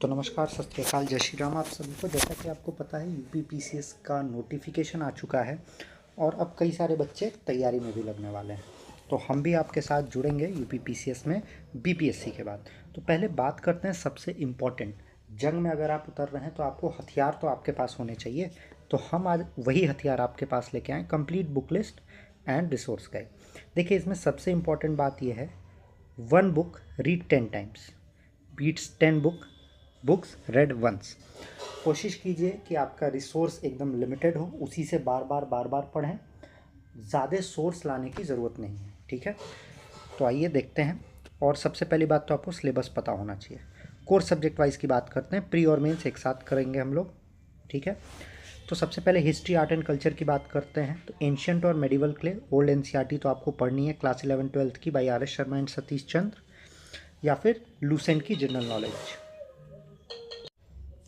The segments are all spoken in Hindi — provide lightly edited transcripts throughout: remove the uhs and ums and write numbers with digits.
तो नमस्कार, सत श्री अकाल, जय श्री राम आप सभी को। जैसा कि आपको पता है यूपीपीसीएस का नोटिफिकेशन आ चुका है और अब कई सारे बच्चे तैयारी में भी लगने वाले हैं। तो हम भी आपके साथ जुड़ेंगे यूपीपीसीएस में बीपीएससी के बाद। तो पहले बात करते हैं सबसे इम्पॉर्टेंट, जंग में अगर आप उतर रहे हैं तो आपको हथियार तो आपके पास होने चाहिए। तो हम आज वही हथियार आपके पास लेके आए, complete book list and resource guide. देखिए, इसमें सबसे इम्पॉर्टेंट बात यह है, 1 book read 10 times beats 10 books read once. कोशिश कीजिए कि आपका रिसोर्स एकदम लिमिटेड हो, उसी से बार बार पढ़ें। ज़्यादा सोर्स लाने की ज़रूरत नहीं है, ठीक है। तो आइए देखते हैं। और सबसे पहली बात तो आपको सिलेबस पता होना चाहिए। कोर्स सब्जेक्ट वाइज की बात करते हैं, प्री और मेंस एक साथ करेंगे हम लोग, ठीक है। तो सबसे पहले हिस्ट्री, आर्ट एंड कल्चर की बात करते हैं। तो एंशियंट और मेडिवल के लिए ओल्ड एनसीईआरटी तो आपको पढ़नी है, क्लास 11-12 की by R S Sharma and Satish Chandra, या फिर लूसेंट की जनरल नॉलेज।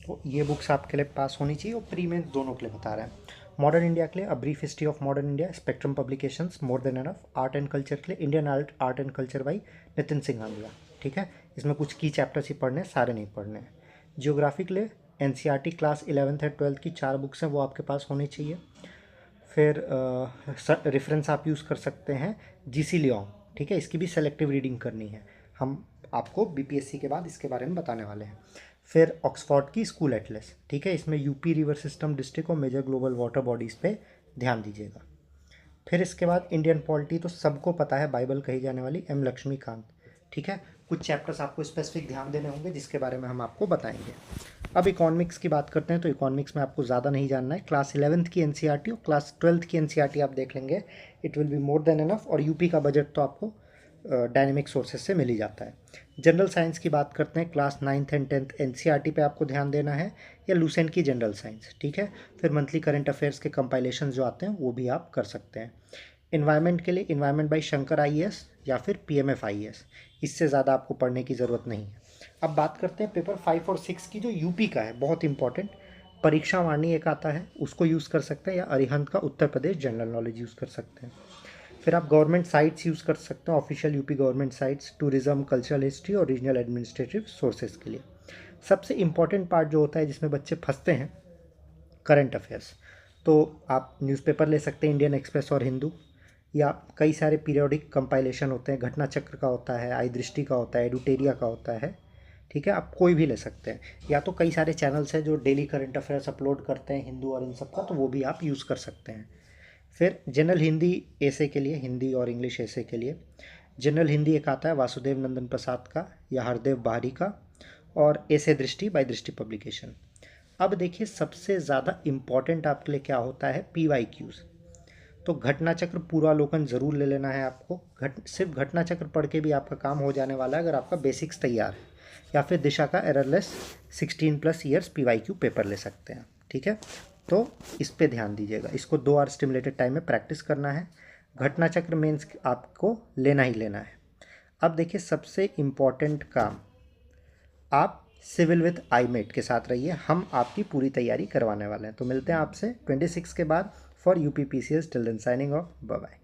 तो ये बुक्स आपके लिए पास होनी चाहिए, और प्री मेंस दोनों के लिए बता रहे हैं। मॉडर्न इंडिया के लिए a brief history of modern India, spectrum publications, more than enough. Art and culture के लिए Indian art and culture by Nitin Singhania, ठीक है। इसमें कुछ की चैप्टर्स ही पढ़ने, सारे नहीं पढ़ने हैं। जियोग्राफी के लिए एनसीईआरटी क्लास 11th और 12th की 4 बुक्स हैं, वो आपके पास होनी चाहिए। फिर रेफरेंस आप यूज़ कर सकते हैं जीसी लियोंग, ठीक है। इसकी भी सेलेक्टिव रीडिंग करनी है, हम आपको बीपीएससी के बाद इसके बारे में बताने वाले हैं। फिर ऑक्सफोर्ड की स्कूल एटलस, ठीक है। इसमें यूपी रिवर सिस्टम, डिस्ट्रिक्ट और मेजर ग्लोबल वाटर बॉडीज़ पे ध्यान दीजिएगा। फिर इसके बाद इंडियन पॉलिटी तो सबको पता है, बाइबल कही जाने वाली एम लक्ष्मीकांत, ठीक है। कुछ चैप्टर्स आपको स्पेसिफिक ध्यान देने होंगे, जिसके बारे में हम आपको बताएंगे। अब इकोनॉमिक्स की बात करते हैं। तो इकोनॉमिक्स में आपको ज़्यादा नहीं जानना है, क्लास 11th की एनसीईआरटी और क्लास 12th की एनसीईआरटी आप देख लेंगे, it will be more than enough. और यूपी का बजट तो आपको डायनेमिक सोर्सेज से मिल ही जाता है। जनरल साइंस की बात करते हैं, class 9th and 10th NCERT पे आपको ध्यान देना है, या लूसेंट की जनरल साइंस, ठीक है। फिर मंथली करंट अफेयर्स के कंपाइलेशन जो आते हैं वो भी आप कर सकते हैं। इन्वायरमेंट के लिए इन्वायरमेंट बाई शंकर आईएएस या फिर पीएमएफ आईएएस, इससे ज़्यादा आपको पढ़ने की ज़रूरत नहीं है। अब बात करते हैं पेपर 5 और 6 की, जो यूपी का है, बहुत इंपॉर्टेंट। परीक्षा वाणी एक आता है, उसको यूज़ कर सकते हैं, या अरिहंत का Uttar Pradesh general knowledge use कर सकते हैं। फिर आप गवर्नमेंट साइट्स यूज़ कर सकते हैं, official UP government sites, tourism, cultural history और रीजनल एडमिनिस्ट्रेटिव सोर्सेज के लिए। सबसे इंपॉर्टेंट पार्ट जो होता है जिसमें बच्चे फंसते हैं, करंट अफेयर्स। तो आप न्यूज़पेपर ले सकते हैं, इंडियन एक्सप्रेस और हिंदू, या कई सारे पीरियोडिक कंपाइलेशन होते हैं, घटना चक्र का होता है, आई दृष्टि का होता है, एडुटेरिया का होता है, ठीक है। आप कोई भी ले सकते हैं, या तो कई सारे चैनल्स हैं जो डेली करंट अफेयर्स अपलोड करते हैं हिंदू और इन सब का, तो वो भी आप यूज़ कर सकते हैं। फिर जनरल हिंदी एसे के लिए, हिंदी और इंग्लिश एसे के लिए जनरल हिंदी एक आता है वासुदेव नंदन प्रसाद का या हरदेव बाहरी का, और एसे दृष्टि बाय दृष्टि पब्लिकेशन। अब देखिए, सबसे ज़्यादा इम्पॉर्टेंट आपके लिए क्या होता है, PYQs। तो घटना चक्र पूर्वालोकन ज़रूर ले लेना है आपको। सिर्फ घटना चक्र पढ़ के भी आपका काम हो जाने वाला है, अगर आपका बेसिक्स तैयार है। या फिर दिशा का एररलेस 16+ ईयर्स PYQ पेपर ले सकते हैं, ठीक है। तो इस पे ध्यान दीजिएगा, इसको 2 आवर स्टिमुलेटेड टाइम में प्रैक्टिस करना है। घटना चक्र मेंस आपको लेना ही लेना है। अब देखिए, सबसे इम्पॉर्टेंट काम, आप सिविल विथ आईमेट के साथ रहिए, हम आपकी पूरी तैयारी करवाने वाले हैं। तो मिलते हैं आपसे 26 के बाद for UPPCS. Till then signing off, bye bye.